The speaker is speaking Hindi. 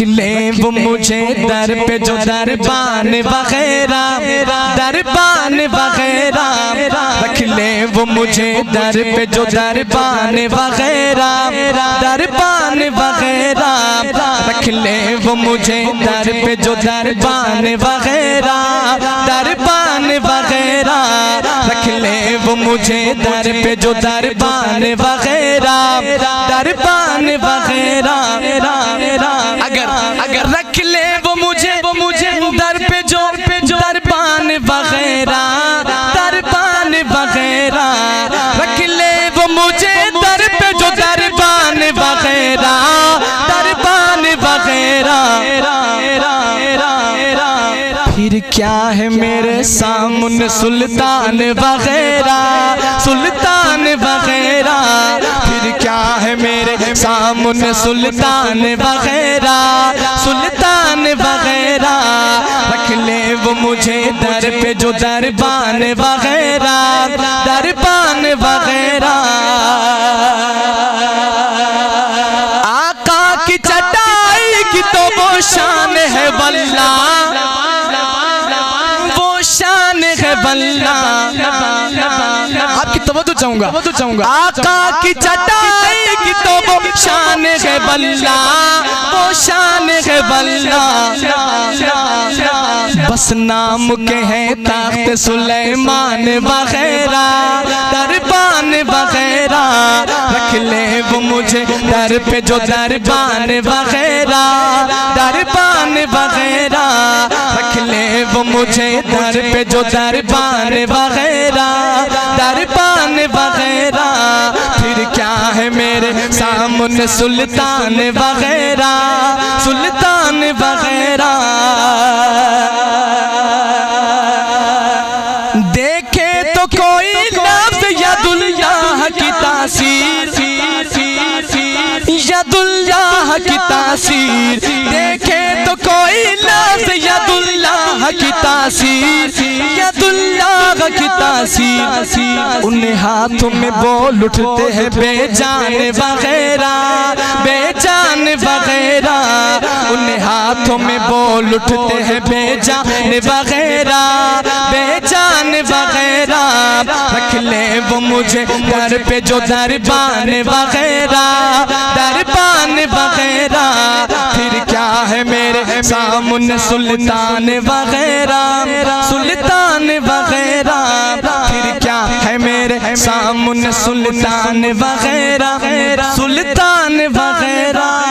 रख ले वो मुझे दर पे जो दरबान वगैरह, दरबान वगैरह रख ले वो मुझे दर पे जो दरबान वगैरह, दरबान वगैरह रख ले वो मुझे दर पे जो दरबान वगैरह, दरबान वगैरह रख ले वो मुझे दर पे जो दरबान वगैरह, दरबान वगैरह। अगर रख ले वो मुझे दर पे जो दरबान वगैरह, दरबान वगैरह रख ले वो मुझे दर पे जो दरबान वगैरह, दरबान वगैरह। फिर क्या है मेरे सामने सुल्तान वगैरह, सुल्तान वगैरह। फिर क्या है मेरे सामने सुल्तान वगैरह, सुल्तान वगैरह रख ले वो मुझे दर पे जो दरबान वगैरह, दरबान वगैरह। आका की चटाई की तो वो शान है वल्लाह, शान है वल्लाह। आपकी तवज्जो चाहूंगा। आका की चटाई की तो वो शान है वल्लाह, वो शान है वल्लाह। बस नाम के हैं ताख्त सुलेमान वगैरह, दरबान वगैरह रख ले वो मुझे दर पे जो दरबान वगैरह, दरबान वगैरह रख ले वो मुझे दर पे जो दरबान वगैरह, दरबान वगैरह। फिर क्या है मेरे सामने सुल्तान वगैरह, सुल्तान वगैरह। देखे तो कोई लफ्ज़ यदुल्लाह की तासीर, यदुल्लाह की तासीर। देखे तो कोई लफ्ज़ यदुल्लाह की तासीर, यदुल्लाह की तासीर। उन्हें हाथों में बोल उठते हैं बेजान वगैरह, बेजान वगैरह। उन्हें हाथों में बोल उठते हैं बेजान वगैरह, बेजान वगैरह रख ले वो मुझे दर पे जो दरबान वगैरह, दरबान वगैरह। फिर क्या है मेरे सामने सुल्तान वगैरह, सुल्तान वगैरह। फिर क्या है मेरे सामने सुल्तान वगैरह, सुल्तान वगैरह।